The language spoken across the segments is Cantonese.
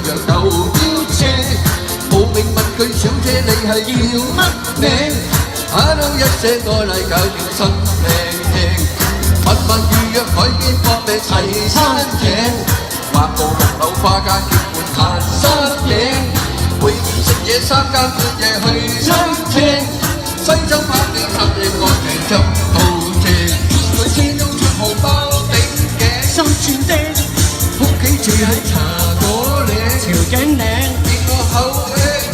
樣有標車。無名問句小姐你係叫乜名？打到一聲愛嚟搞掂心命。密密預約海邊搏命齊餐廳，畫布6樓花間結伴行山影。會面食嘢3間半夜去餐廳，西洲拍地10年愛情執到正。佢千中出豪包頂頸3寸釘，屋企住喺茶果嶺條頸嶺。見我口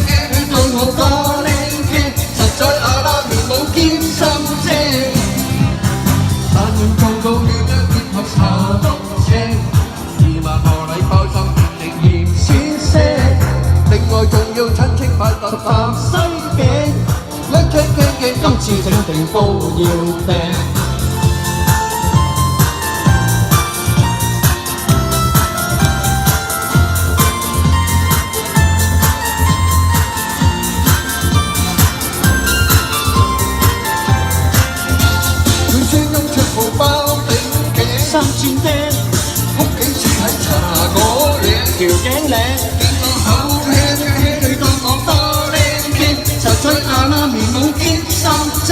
輕到我多靚嘅，實在阿拉面冇堅心啫。但願做到與一結合茶都正，2萬賀禮包心定嚴先生。另外仲要親戚派特啖西餅，一傾傾今次整定煲要訂。佢專用出豪包頂頸3寸釘，屋企住喺茶果嶺條頸嶺。實在阿媽面冇堅心啫，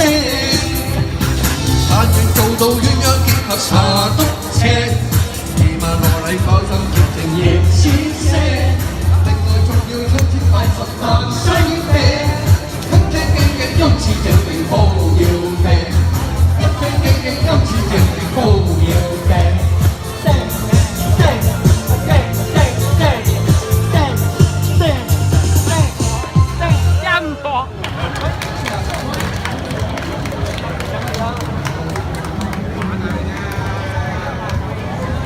但願做到鴛鴦結合茶都